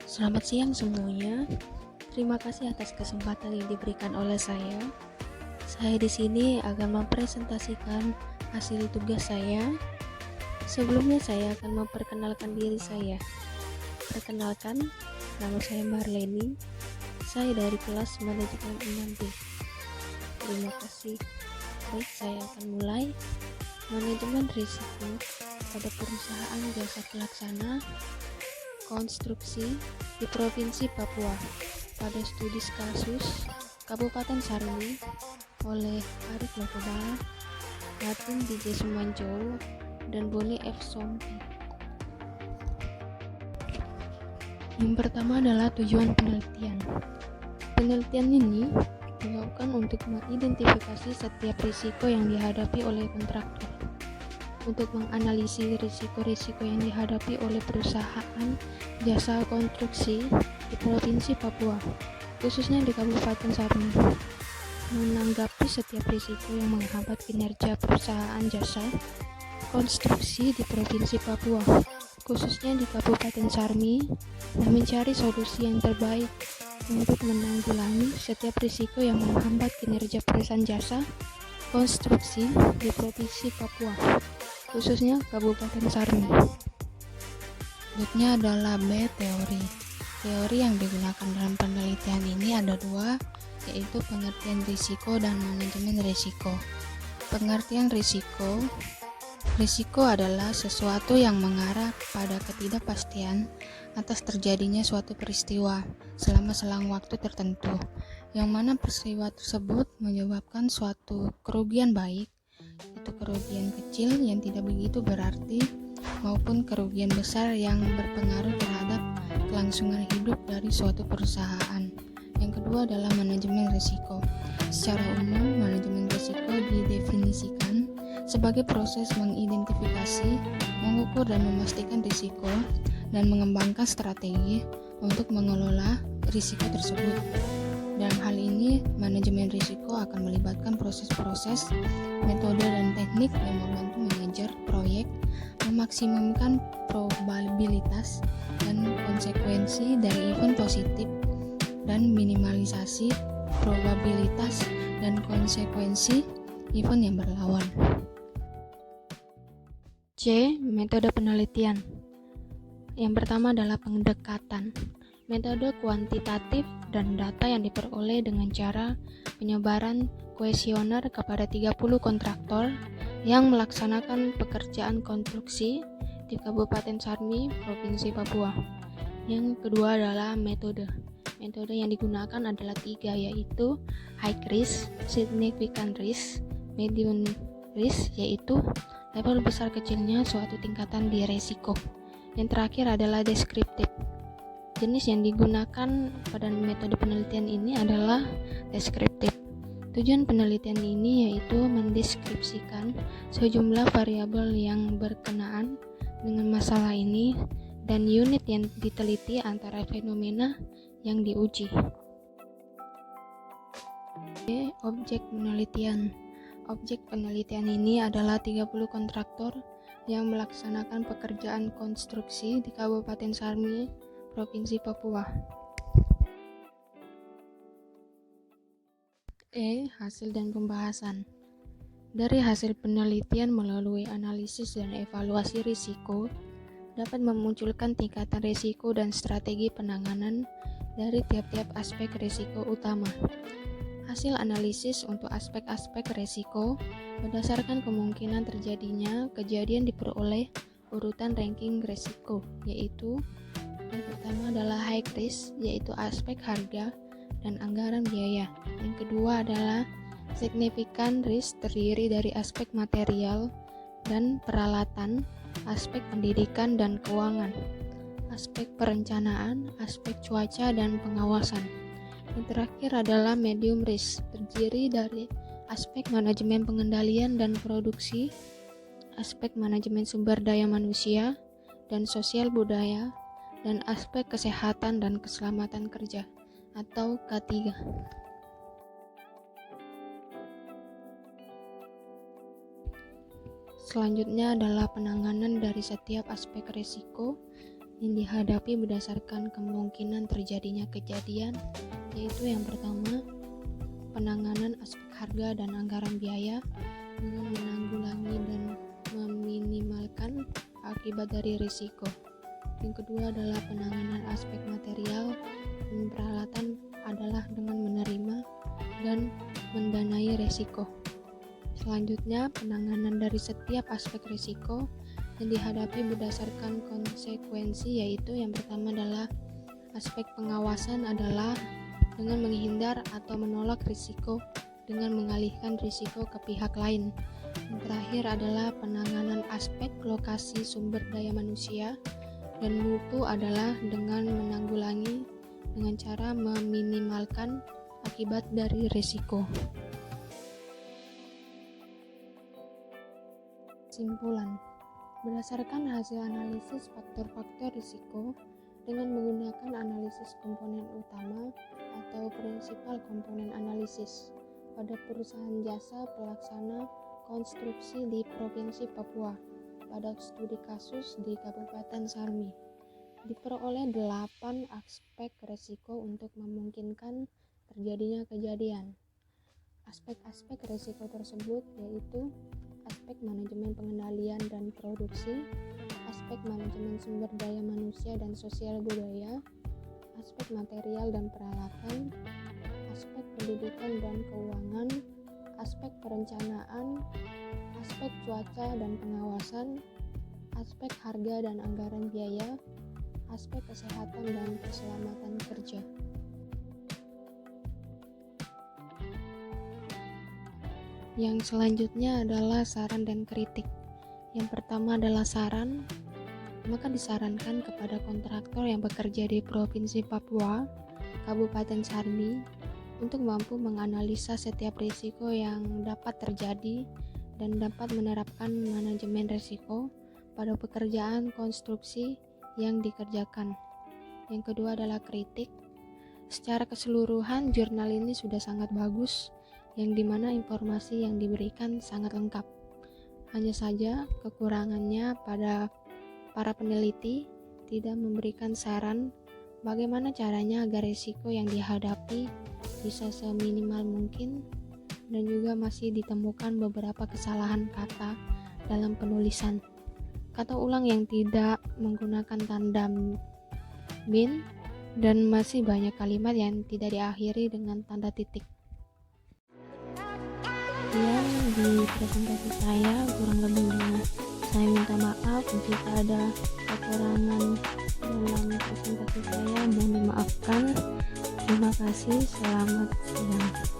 Selamat siang semuanya. Terima kasih atas kesempatan yang diberikan oleh saya. Saya di sini akan mempresentasikan hasil tugas saya. Sebelumnya saya akan memperkenalkan diri saya. Perkenalkan, nama saya Marleni. Saya dari kelas manajemen 6B. Terima kasih. Baik, saya akan mulai. Manajemen risiko pada perusahaan jasa pelaksana konstruksi di Provinsi Papua pada studi kasus Kabupaten Sarmi oleh Arif Lokobala, Latin DJ Sumanjolo, dan Boni F. Sompi. Yang pertama adalah tujuan penelitian. Penelitian ini dilakukan untuk mengidentifikasi setiap risiko yang dihadapi oleh kontraktor, untuk menganalisis risiko-risiko yang dihadapi oleh perusahaan jasa konstruksi di Provinsi Papua, khususnya di Kabupaten Sarmi, menanggapi setiap risiko yang menghambat kinerja perusahaan jasa konstruksi di Provinsi Papua, khususnya di Kabupaten Sarmi, dan mencari solusi yang terbaik untuk menanggulangi setiap risiko yang menghambat kinerja perusahaan jasa konstruksi di Provinsi Papua, khususnya Kabupaten Sarmi. Berikutnya adalah B. Teori. Teori yang digunakan dalam penelitian ini ada dua, yaitu pengertian risiko dan manajemen risiko. Pengertian risiko. Risiko adalah sesuatu yang mengarah pada ketidakpastian atas terjadinya suatu peristiwa selama selang waktu tertentu, yang mana peristiwa tersebut menyebabkan suatu kerugian baik, itu kerugian kecil yang tidak begitu berarti, maupun kerugian besar yang berpengaruh terhadap kelangsungan hidup dari suatu perusahaan. Yang kedua adalah manajemen risiko. Secara umum, manajemen risiko didefinisikan sebagai proses mengidentifikasi, mengukur dan memastikan risiko, dan mengembangkan strategi untuk mengelola risiko tersebut. Dalam hal ini, manajemen risiko akan melibatkan proses-proses, metode, dan teknik yang membantu manajer proyek memaksimumkan probabilitas dan konsekuensi dari event positif dan minimalisasi probabilitas dan konsekuensi event yang berlawan. C. Metode penelitian. Yang pertama adalah pendekatan. Metode kuantitatif dan data yang diperoleh dengan cara penyebaran kuesioner kepada 30 kontraktor yang melaksanakan pekerjaan konstruksi di Kabupaten Sarmi, Provinsi Papua. Yang kedua adalah metode. Metode yang digunakan adalah 3, yaitu high risk, significant risk, medium risk, yaitu level besar kecilnya suatu tingkatan di resiko. Yang terakhir adalah deskriptif. Jenis yang digunakan pada metode penelitian ini adalah deskriptif. Tujuan penelitian ini yaitu mendeskripsikan sejumlah variabel yang berkenaan dengan masalah ini dan unit yang diteliti antara fenomena yang diuji. Objek penelitian. Objek penelitian ini adalah 30 kontraktor yang melaksanakan pekerjaan konstruksi di Kabupaten Sarmi, Provinsi Papua. Hasil dan pembahasan. Dari hasil penelitian melalui analisis dan evaluasi risiko dapat memunculkan tingkatan risiko dan strategi penanganan dari tiap-tiap aspek risiko utama. Hasil analisis untuk aspek-aspek risiko berdasarkan kemungkinan terjadinya kejadian diperoleh urutan ranking risiko, yaitu yang pertama adalah high risk, yaitu aspek harga dan anggaran biaya. Yang kedua adalah significant risk, terdiri dari aspek material dan peralatan, aspek pendidikan dan keuangan, aspek perencanaan, aspek cuaca dan pengawasan. Yang terakhir adalah medium risk, terdiri dari aspek manajemen pengendalian dan produksi, aspek manajemen sumber daya manusia dan sosial budaya, dan aspek kesehatan dan keselamatan kerja atau K3. Selanjutnya adalah penanganan dari setiap aspek risiko yang dihadapi berdasarkan kemungkinan terjadinya kejadian, yaitu yang pertama, penanganan aspek harga dan anggaran biaya dengan menanggulangi dan meminimalkan akibat dari risiko. Yang kedua adalah penanganan aspek material dan peralatan adalah dengan menerima dan mendanai risiko. Selanjutnya, penanganan dari setiap aspek risiko yang dihadapi berdasarkan konsekuensi, yaitu yang pertama adalah aspek pengawasan adalah dengan menghindar atau menolak risiko dengan mengalihkan risiko ke pihak lain. Yang terakhir adalah penanganan aspek lokasi sumber daya manusia dan mutu adalah dengan menanggulangi dengan cara meminimalkan akibat dari risiko. Kesimpulan, berdasarkan hasil analisis faktor-faktor risiko dengan menggunakan analisis komponen utama atau prinsipal komponen analisis pada perusahaan jasa pelaksana konstruksi di Provinsi Papua pada studi kasus di Kabupaten Sarmi, diperoleh 8 aspek risiko untuk memungkinkan terjadinya kejadian. Aspek-aspek risiko tersebut yaitu aspek manajemen pengendalian dan produksi, aspek manajemen sumber daya manusia dan sosial budaya, aspek material dan peralatan, aspek pendidikan dan keuangan, aspek perencanaan, aspek cuaca dan pengawasan, aspek harga dan anggaran biaya, aspek kesehatan dan keselamatan kerja. Yang selanjutnya adalah saran dan kritik. Yang pertama adalah saran, maka disarankan kepada kontraktor yang bekerja di Provinsi Papua, Kabupaten Sarmi, untuk mampu menganalisa setiap risiko yang dapat terjadi dan dapat menerapkan manajemen risiko pada pekerjaan konstruksi yang dikerjakan. Yang kedua adalah kritik. Secara keseluruhan, jurnal ini sudah sangat bagus, yang dimana informasi yang diberikan sangat lengkap. Hanya saja kekurangannya pada para peneliti tidak memberikan saran bagaimana caranya agar risiko yang dihadapi bisa seminimal mungkin, dan juga masih ditemukan beberapa kesalahan kata dalam penulisan. Kata ulang yang tidak menggunakan tanda min, dan masih banyak kalimat yang tidak diakhiri dengan tanda titik. Yang di presentasi saya kurang lebihnya. Saya minta maaf jika ada kekurangan dalam presentasi saya, mohon dimaafkan. Terima kasih, selamat siang.